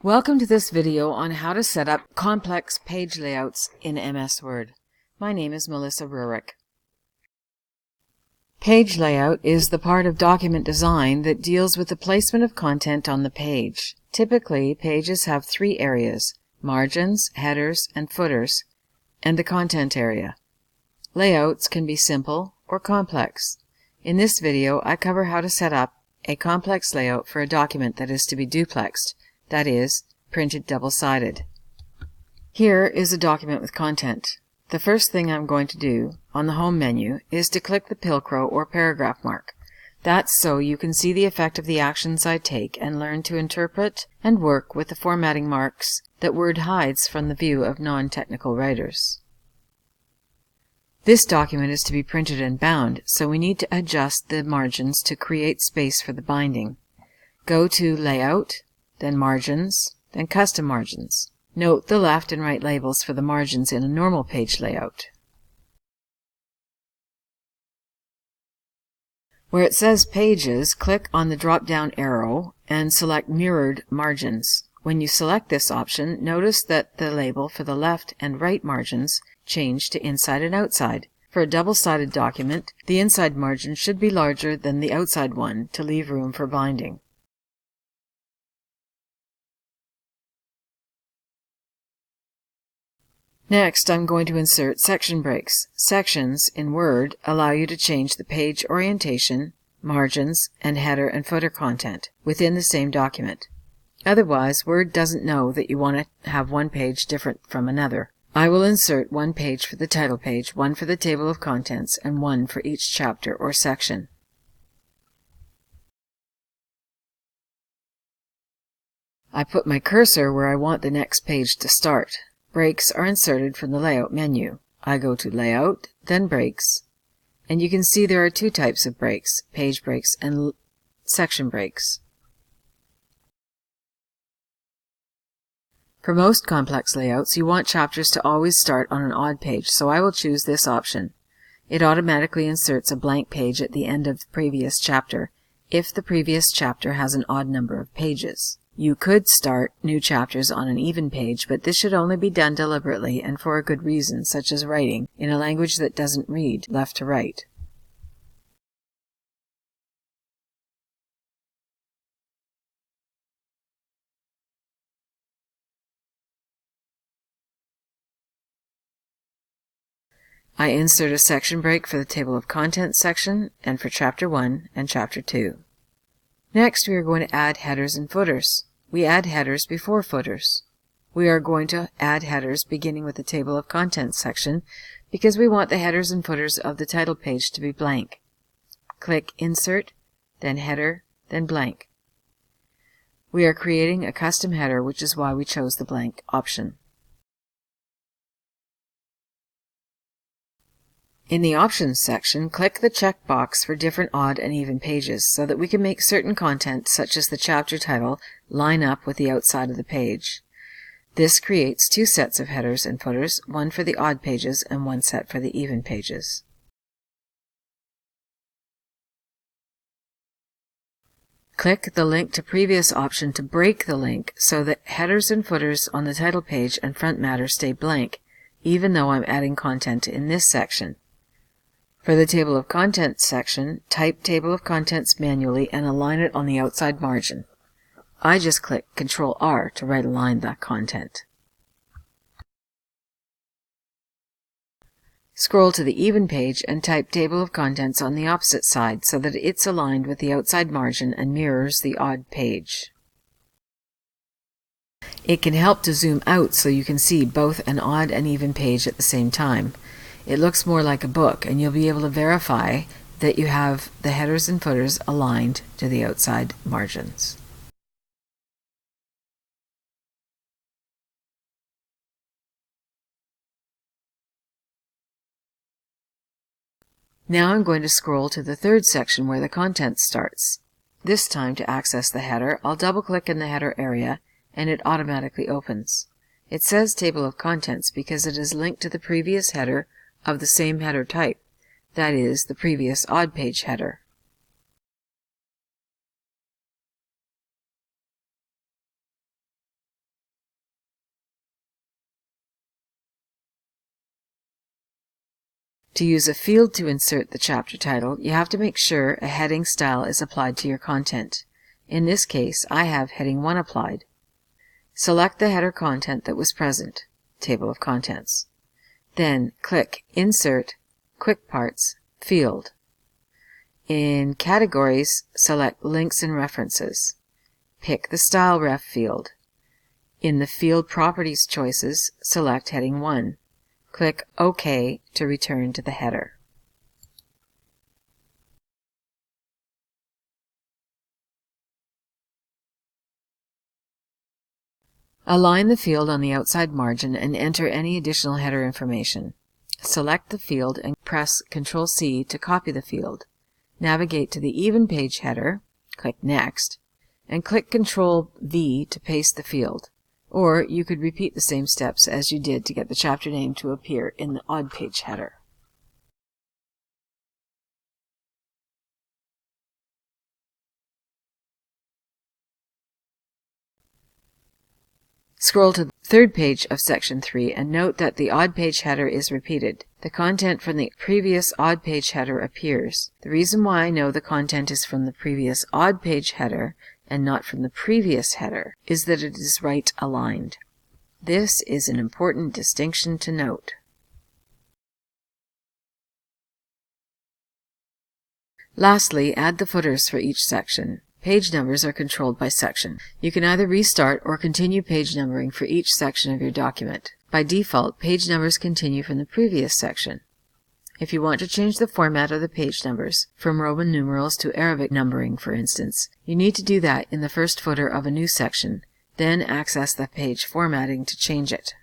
Welcome to this video on how to set up complex page layouts in MS Word. My name is Mellissa Ruryk. Page layout is the part of document design that deals with the placement of content on the page. Typically, pages have three areas: margins, headers, and footers, and the content area. Layouts can be simple or complex. In this video, I cover how to set up a complex layout for a document that is to be duplexed, that is, printed double-sided. Here is a document with content. The first thing I'm going to do on the Home menu is to click the pilcrow or paragraph mark. That's so you can see the effect of the actions I take and learn to interpret and work with the formatting marks that Word hides from the view of non-technical writers. This document is to be printed and bound, so we need to adjust the margins to create space for the binding. Go to Layout, then Margins, then Custom Margins. Note the left and right labels for the margins in a normal page layout. Where it says Pages, click on the drop-down arrow and select Mirrored Margins. When you select this option, notice that the label for the left and right margins change to inside and outside. For a double-sided document, the inside margin should be larger than the outside one to leave room for binding. Next, I'm going to insert section breaks. Sections in Word allow you to change the page orientation, margins, and header and footer content within the same document. Otherwise, Word doesn't know that you want to have one page different from another. I will insert one page for the title page, one for the table of contents, and one for each chapter or section. I put my cursor where I want the next page to start. Breaks are inserted from the Layout menu. I go to Layout, then Breaks, and you can see there are two types of breaks: page breaks and section breaks. For most complex layouts, you want chapters to always start on an odd page, so I will choose this option. It automatically inserts a blank page at the end of the previous chapter if the previous chapter has an odd number of pages. You could start new chapters on an even page, but this should only be done deliberately and for a good reason, such as writing in a language that doesn't read left to right. I insert a section break for the table of contents section and for Chapter 1 and Chapter 2. Next, we are going to add headers and footers. We add headers before footers. We are going to add headers beginning with the table of contents section because we want the headers and footers of the title page to be blank. Click Insert, then Header, then Blank. We are creating a custom header, which is why we chose the blank option. In the Options section, click the checkbox for different odd and even pages so that we can make certain content, such as the chapter title, line up with the outside of the page. This creates two sets of headers and footers, one for the odd pages and one set for the even pages. Click the Link to Previous option to break the link so that headers and footers on the title page and front matter stay blank, even though I'm adding content in this section. For the Table of Contents section, type Table of Contents manually and align it on the outside margin. I just click Ctrl-R to right-align that content. Scroll to the even page and type Table of Contents on the opposite side so that it's aligned with the outside margin and mirrors the odd page. It can help to zoom out so you can see both an odd and even page at the same time. It looks more like a book, and you'll be able to verify that you have the headers and footers aligned to the outside margins. Now I'm going to scroll to the third section where the content starts. This time, to access the header, I'll double-click in the header area, and it automatically opens. It says Table of Contents because it is linked to the previous header of the same header type, that is, the previous odd page header. To use a field to insert the chapter title, you have to make sure a heading style is applied to your content. In this case, I have Heading 1 applied. Select the header content that was present, Table of Contents. Then click Insert, Quick Parts, Field. In Categories, select Links and References. Pick the Style Ref field. In the Field Properties choices, select Heading 1. Click OK to return to the header. Align the field on the outside margin and enter any additional header information. Select the field and press Ctrl+C to copy the field. Navigate to the Even Page header, click Next, and click Ctrl+V to paste the field. Or you could repeat the same steps as you did to get the chapter name to appear in the Odd Page header. Scroll to the third page of Section 3 and note that the Odd Page header is repeated. The content from the previous Odd Page header appears. The reason why I know the content is from the previous Odd Page header and not from the previous header is that it is right aligned. This is an important distinction to note. Lastly, add the footers for each section. Page numbers are controlled by section. You can either restart or continue page numbering for each section of your document. By default, page numbers continue from the previous section. If you want to change the format of the page numbers, from Roman numerals to Arabic numbering for instance, you need to do that in the first footer of a new section, then access the page formatting to change it.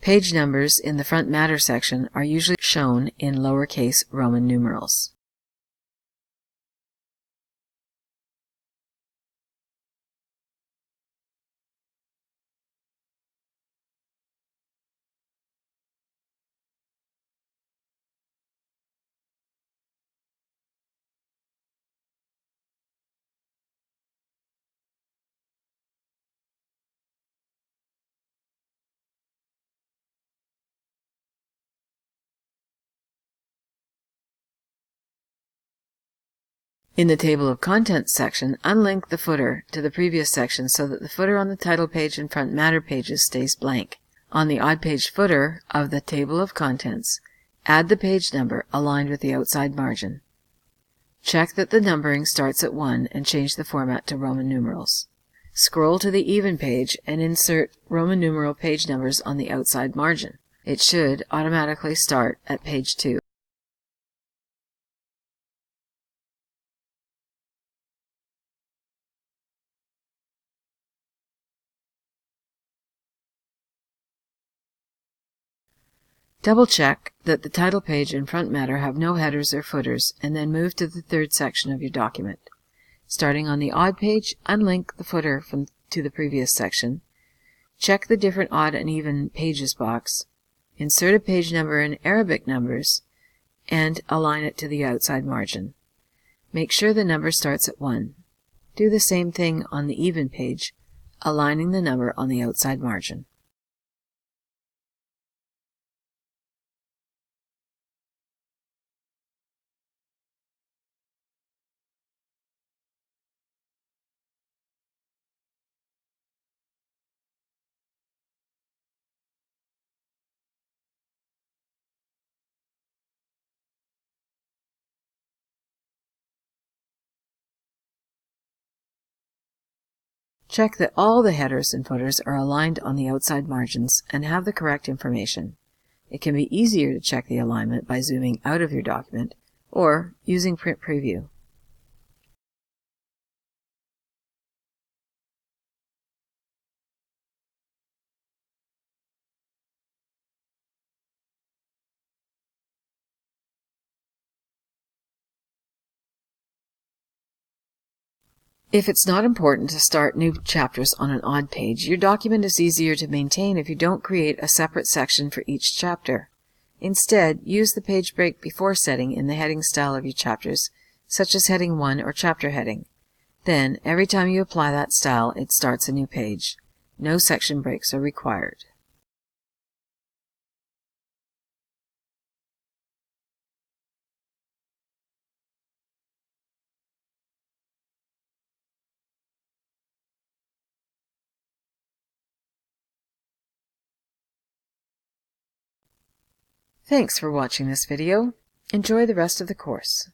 Page numbers in the Front Matter section are usually shown in lowercase Roman numerals. In the Table of Contents section, unlink the footer to the previous section so that the footer on the title page and Front Matter pages stays blank. On the Odd Page footer of the Table of Contents, add the page number aligned with the outside margin. Check that the numbering starts at 1 and change the format to Roman numerals. Scroll to the Even page and insert Roman numeral page numbers on the outside margin. It should automatically start at page 2. Double-check that the title page and Front Matter have no headers or footers, and then move to the third section of your document. Starting on the Odd Page, unlink the footer to the previous section. Check the Different Odd and Even Pages box. Insert a page number in Arabic numbers, and align it to the outside margin. Make sure the number starts at 1. Do the same thing on the Even page, aligning the number on the outside margin. Check that all the headers and footers are aligned on the outside margins and have the correct information. It can be easier to check the alignment by zooming out of your document or using Print Preview. If it's not important to start new chapters on an odd page, your document is easier to maintain if you don't create a separate section for each chapter. Instead, use the page break before setting in the heading style of your chapters, such as Heading 1 or Chapter Heading. Then, every time you apply that style, it starts a new page. No section breaks are required. Thanks for watching this video. Enjoy the rest of the course.